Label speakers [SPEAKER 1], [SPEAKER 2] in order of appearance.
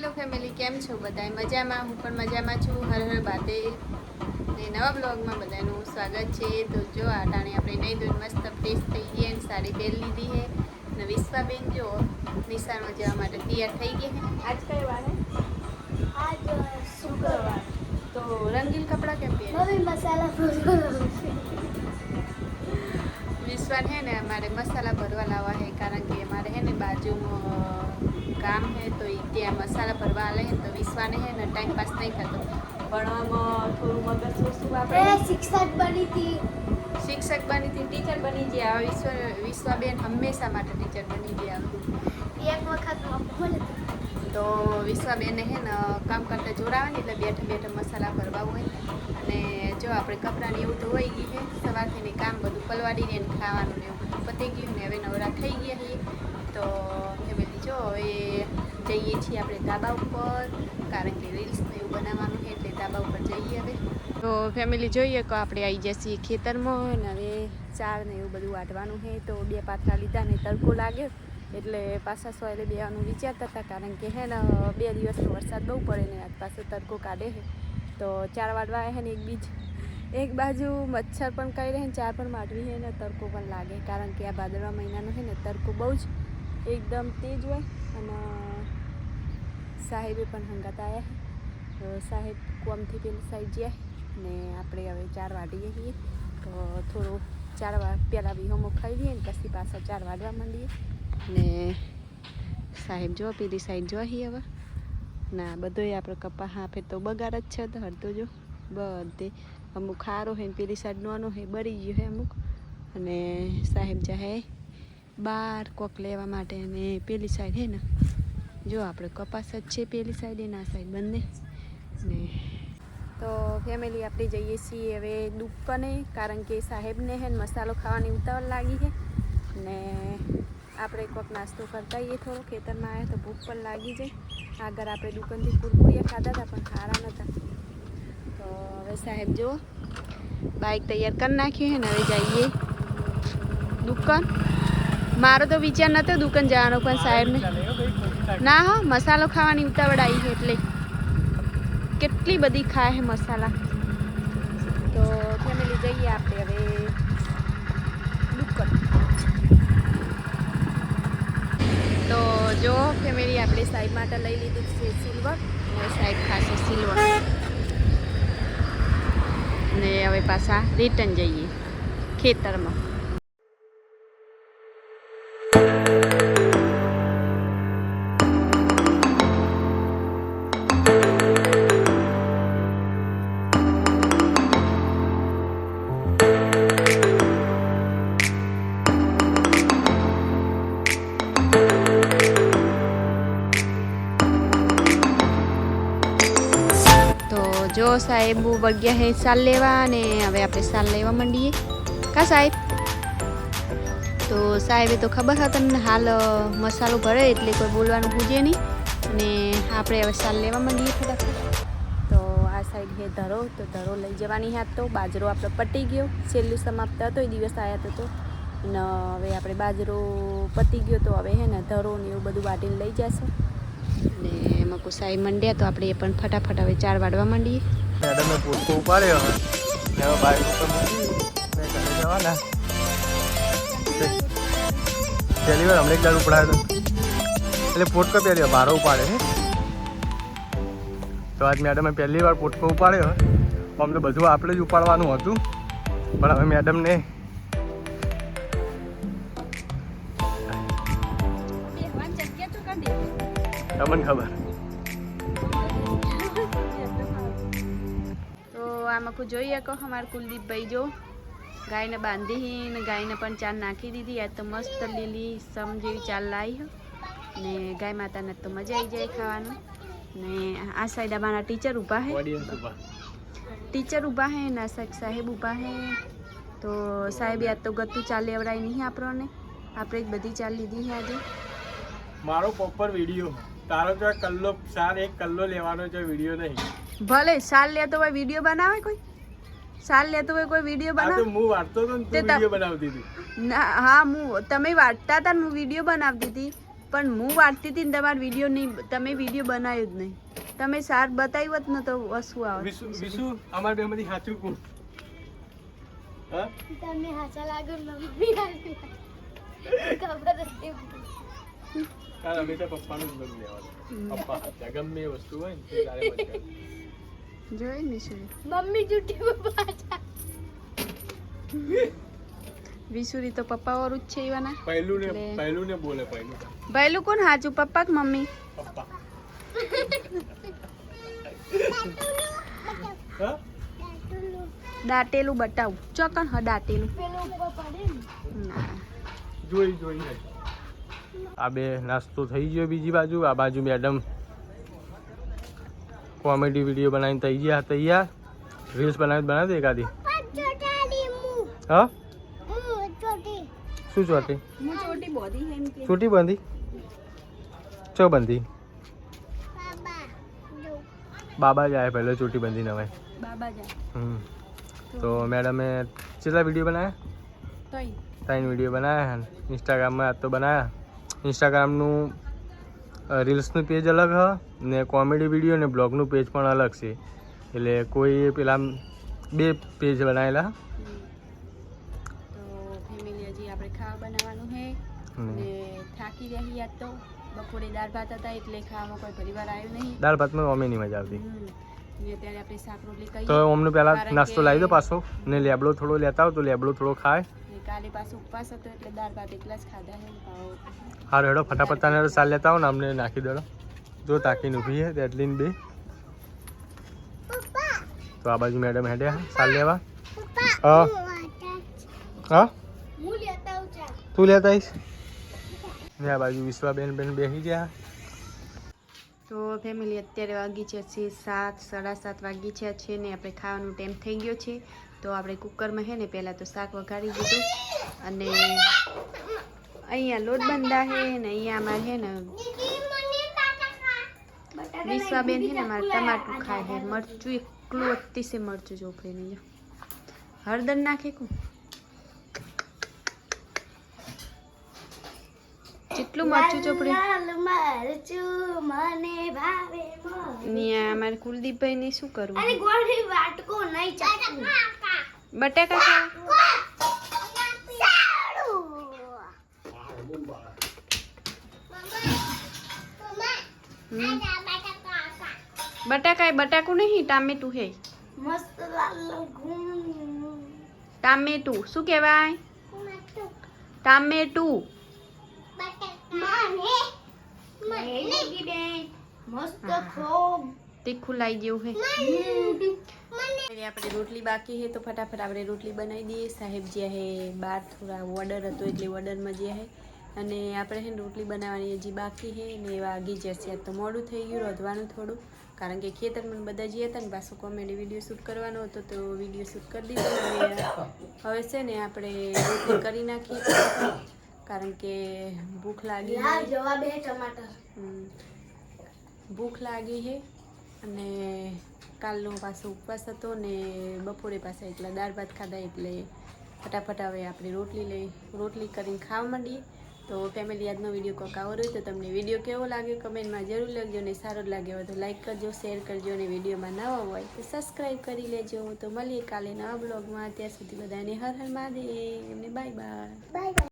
[SPEAKER 1] Hello family, કેમ છો બધાય? મજામાં? હું પણ મજામાં છું. હર હર બાતે ને નવા બ્લોગમાં બધાનું સ્વાગત છે. તો જો આટાણે આપણે નહીં ધોઈને મસ્ત ફ્રેશ થઈ ગઈ અને સાડી પહેરી લીધી છે. અને વિશ્વાબેન જો નિશાળમાં જવા માટે તૈયાર થઈ ગઈ છે. આજ કઈ વાર હે?
[SPEAKER 2] आज शुक्रवार
[SPEAKER 1] તો રંગીન કપડાં કેમ પહેરે?
[SPEAKER 2] मम्मी मसाला भरवा
[SPEAKER 1] વિશ્વાન હે ને અમારે મસાલા ભરવા લાવવા હે, કારણ કે અમારે હે ને બાજુમાં કામ હે તો એ ત્યાં મસાલા ભરવા આલે હે. તો વિશ્વાને હે ને ટાઈમ પાસ નહીં થતો, ભણવામાં થોડું મગજ વસ્તુ આપણે
[SPEAKER 2] शिक्षक बनी थी
[SPEAKER 1] શિક્ષક બની હતી, ટીચર બની ગયા. વિશ્વાબેન હંમેશા માટે ટીચર બની ગયા.
[SPEAKER 2] एक वक्त बोले
[SPEAKER 1] તો વિશ્વાબેને હે ને કામ કરતા જોડાવાની એટલે બેઠા બેઠા મસાલા ભરવા હોય. અને જો આપણે કપડાની એવું તો હોય ગઈ છે સવારથી ને કામ બધું પલવાડીને એને ખાવાનું ને એવું બધું પતી ગયું ને હવે નવરા થઈ ગયા છીએ. તો ફેમિલી જો હવે જઈએ છીએ આપણે ધાબા ઉપર, કારણ કે રીલ્સને એવું બનાવવાનું છે એટલે ધાબા ઉપર જઈએ હવે. તો ફેમિલી જોઈએ કે આપણે આવી જઈએ ખેતરમાં અને હવે ચાર ને એવું બધું વાટવાનું છે. તો બે પાથરા લીધા ને તડકો લાગ્યો એટલે પાછા સોયલે બેવાનું વિચારતા હતા, કારણ કે હે ને 2 દિવસનો વરસાદ બહુ પડે ને આજ પાછો તડકો કાઢે છે. તો ચાર વાટવા હે ને એક બાજુ મચ્છર પણ કરી રહે ને ચાર પણ વાટવી છે ને તડકો પણ લાગે, કારણ કે આ ભાદરવા મહિનાનો છે ને તડકો બહુ જ એકદમ તેજ હોય. અને સાહેબે પણ હંગાત આવ્યા છે. તો સાહેબ કોમથી પેલી સાઈડ જાય ને આપણે હવે ચાર વાટીએ છીએ. તો થોડું પહેલાં વિહોમો ખાઈ લઈએ ને પછી પાછા ચાર વાટવા માંડીએ. ને સાહેબ જો પેલી સાઈડ જોઈ હવે ના બધોય આપણે કપા હાફે તો બગાડ જ છે. તો હરતો જો બધે અમુક ખારો હોય ને પેલી સાઈડ નોનો હોય બળી ગયો હોય અમુક. અને સાહેબ જાહે બહાર કોક લેવા માટે. અને પેલી સાઈડ હે ને જો આપણે કપાસ જ છે પેલી સાઈડ એના સાઈડ બંને. ને તો ફેમિલી આપણે જઈએ છીએ હવે દુકાને, કારણ કે સાહેબને હે ને મસાલો ખાવાની ઉતાવળ લાગી છે. ને આપણે કોઈક નાસ્તો કરતા આવીએ, થોડો ખેતરમાં આવે તો ભૂખ પણ લાગી જાય. આગળ આપણે દુકાનથી કુરકુરિયા ખાધા હતા પણ સારા નહોતા. તો હવે સાહેબ જો બાઇક તૈયાર કરી નાખ્યું છે ને હવે જઈએ દુકાન. મારો તો વિચાર નહોતો દુકાન જવાનો, પણ સાહેબને ના હો મસાલો ખાવાની ઉતાવળ આવી છે એટલે કેટલી બધી ખાય છે મસાલા. તો ફેમિલી જઈએ આપણે હવે દુકાન. તો જો ફેમિલી આપણે સાહેબ માટે લઈ લીધું છે સિલ્વર, અને સાહેબ ખાશે સિલ્વર. ને હવે પાછા રિટર્ન જઈએ ખેતરમાં. જો સાહેબ વગ્યા હે સાલ લેવા, અને હવે આપણે સાલ લેવા માંડીએ કા સાહેબ. તો સાહેબે તો ખબર હતા તમને હાલ મસાલો ભરે એટલે કોઈ બોલવાનું પૂછે નહીં. અને આપણે હવે સાલ લેવા માંડીએ ફટાફટ. તો આ સાઈડ હે ધરો, તો ધરો લઈ જવાની હાથ. તો બાજરો આપણે પટી ગયો, છેલ્લું સમાપ્ત હતો એ દિવસ આવ્યા હતો. અને હવે આપણે બાજરો પતી ગયો તો હવે હે ને ધરો ને એવું બધું વાટીને લઈ જશું. ને મકુ સાહેબ મંડ્યા તો આપણે પણ ફટાફટ હવે ચાર વાડવા માંડીએ.
[SPEAKER 3] મેડમે પોટકો ઉપાડ્યો હવે બાઇક ઉપર મૂકી ઘરે જવાના. પહેલી વાર હમણાં એક દાડ ઉપડાયો હતો એટલે પોટકો પહેર્યો ભારો ઉપાડે છે. તો આજ મેડમે પહેલી વાર પોટકો ઉપાડ્યો. આમ તો બધું આપણે જ ઉપાડવાનું હતું, પણ હવે મેડમને તમને ખબર.
[SPEAKER 1] તો આમાં જોઈએ કહો અમારે કુલદીપભાઈ જો ગાયને બાંધી ને ગાયને પણ ચાર નાખી દીધી. આ તો મસ્ત લીલી સમ જેવી ચાર લાવી ને ગાય માતાને તો મજા આવી જાય ખાવાનું. ને આ સાઈડ અમારા ટીચર ઊભા હે, ટીચર ઊભા હે ને આ સાઈડ સાહેબ ઊભા હે. તો સાહેબ યાદ તો ગતું ચાલ લેવડાય નહીં આપણને, આપણે જ બધી ચાલ લીધી છે આજે.
[SPEAKER 3] મારો પ્રોપર વિડીયો તારો તો કલ્લો સાર એક કલ્લો લેવાનો છે, વિડીયો નહીં.
[SPEAKER 1] ભલે સાલ લેતો હોય વિડીયો બનાવે, કોઈ સાલ લેતો હોય કોઈ વિડીયો બનાવે.
[SPEAKER 3] હું વાંચતો હતો ને તું વિડીયો બનાવતી હતી.
[SPEAKER 1] ના હા, તમે વાંચતા હતા ને હું વિડીયો બનાવતી હતી. પણ હું વાંચતી હતી ને તમારો વિડીયો નહીં, તમે વિડીયો બનાવ્યો જ નહીં. તમે સાર બતાવ્યો જ ન તો વસ્તુ આવે.
[SPEAKER 3] વિશુ અમાર બે માંથી સાચું કોણ? હા
[SPEAKER 2] તમને હાચા લાગે મમ્મી આવી ખબર હતી
[SPEAKER 3] કારણ અમે તો પપ્પાનું જ બધું લેવાનું. પપ્પા હાચા ગમે એ વસ્તુ હોય ને તે તારે બચાવ
[SPEAKER 1] જોઈ ને શું
[SPEAKER 2] મમ્મી જુઠી પપ્પા હાચા
[SPEAKER 1] વિશુરી તો પપ્પા વાળું જ છે એવાના.
[SPEAKER 3] પહેલું ને બોલે પહેલું.
[SPEAKER 1] પહેલું કોણ સાચું, પપ્પા કે મમ્મી?
[SPEAKER 3] પપ્પા. હા
[SPEAKER 1] દાટેલું બતાવું ચોકન. હ દાટેલું
[SPEAKER 2] પેલો ઉપર પડે ને
[SPEAKER 1] ના.
[SPEAKER 3] જોઈ આ બે નાસ્તો થઈ ગયો. બીજી બાજુ આ બાજુ મેડમ કોમેડી વિડીયો બનાવીને થઈ ગયા તૈયાર. રીલ્સ બનાવી એકાદી. હા શું ચોટી?
[SPEAKER 1] હું ચોટી બોધી એમ કે
[SPEAKER 3] ચોટી બાંધી? ચો બાંધી? બાબા જાય પહેલો ચોટી બાંધી નવાય.
[SPEAKER 1] બાબા જાય
[SPEAKER 3] તો મેડમે કેટલા વિડીયો બનાવ્યા?
[SPEAKER 1] તઈ
[SPEAKER 3] 3 વિડીયો બનાવ્યા. ઇન્સ્ટાગ્રામમાં આજ તો બનાવ્યા. ઇન્સ્ટાગ્રામનું રીલ્સનું પેજ અલગ હ ને કોમેડી વિડીયો ને બ્લોગનું પેજ પણ અલગ છે. એટલે કોઈ પેલા 2 પેજ બનાવેલા.
[SPEAKER 1] તો ફેમિલી હજી આપણે ખાવા બનાવવાનું છે અને થાકી રહી આજ તો. બપોરે દાળ ભાત હતા એટલે ખાવામાં કોઈ પરિવાર આવ્યો નહીં.
[SPEAKER 3] દાળ ભાતમાં અમે નહીં મજા આવતી.
[SPEAKER 1] ને અત્યારે આપણે શાક રોટલી ખાઈએ.
[SPEAKER 3] તો અમને પહેલા નાસ્તો લાવી દો પાછો ને લેબડો થોડો લેતા આવો તો લેબડો થોડો ખાય.
[SPEAKER 1] ને કાલે પાછો ઉપવાસ હતો એટલે દાળ ભાત એકલા જ ખાધા છે.
[SPEAKER 3] હારો હેડો ફટાફટ તાને સાલ લેતા આવો ને અમને નાખી દેડો. જો તાકીને ઊભી છે તેટલીને 2. તો આ બાજુ મેડમ હેડ્યા સાલ લેવા. હા
[SPEAKER 2] હું લેતા આવું ચા
[SPEAKER 3] તું લેતા આવીશ ને. આ બાજુ વિશ્વાબેન બેસી ગયા.
[SPEAKER 1] તો ફેમિલી અત્યારે વાગી છે 7, 7:30 વાગી છે ને આપણે ખાવાનો ટાઈમ થઈ ગયો છે. તો આપણે કુકરમાં છે ને પહેલાં તો શાક વઘારી દીધું અને અહીંયા લોટ બંધા છે ને અહીંયા અમારે છે ને વિશ્વાબેન છે ને અમારે ટમાટું ખાય છે. મરચું એકલું અતિશય મરચું ચોપડીને હળદર નાખે કું કેટલું મરચું ચોપડી
[SPEAKER 2] મરચું મને ભાવે
[SPEAKER 1] ને અમારે કુલદીપભાઈ ને શું કરવું?
[SPEAKER 2] અરે ગોળી વાટકો નહીં ચાકુ
[SPEAKER 1] બટાકા ખાવા? બટાકા બટાકું નહીં ટામેટું હે.
[SPEAKER 2] મસ્ત લાલ ગુમ
[SPEAKER 1] ટામેટું શું કહેવાય? ટામેટું.
[SPEAKER 2] મસ્ત ખૂબ
[SPEAKER 1] તીખું લાવી જેવું હે. આપણે રોટલી બાકી છે તો ફટાફટ આપણે રોટલી બનાવી દઈએ. સાહેબ જ્યાં હે બહાર થોડા ઓર્ડર હતો એટલે ઓર્ડરમાં જ્યાં હે અને આપણે છે ને રોટલી બનાવવાની હજી બાકી છે ને વાગી જશે. તો મોડું થઈ ગયું રોધવાનું થોડું કારણ કે ખેતરમાં બધા જે હતા ને પાછું કોમેડી વિડીયો શૂટ કરવાનો હતો તો વિડીયો શૂટ કરી દીધો. હવે છે ને આપણે રોટલી કરી નાખીએ કારણ કે ભૂખ લાગી
[SPEAKER 2] જવાબ હે ટમાટર
[SPEAKER 1] ભૂખ લાગી છે અને કાલનો પાછો ઉપવાસ હતો ને બપોરે પાછા એટલા દાળ ભાત ખાધા એટલે ફટાફટ હવે આપણે રોટલી કરીને ખાવા માંડીએ. તો ફેમિલી આજનો વિડીયો કોક આવો રહ્યો તો તમને વિડીયો કેવો લાગ્યો કમેન્ટમાં જરૂર લખજો ને સારો લાગ્યો હોય તો લાઈક કરજો, શેર કરજો અને વિડીયોમાં નવા હોય તો સબસ્ક્રાઈબ કરી લેજો. તો મળીએ કાલે નવા બ્લોગમાં. ત્યાં સુધી બધાને હર હર મહાદેવ અને બાય બાય.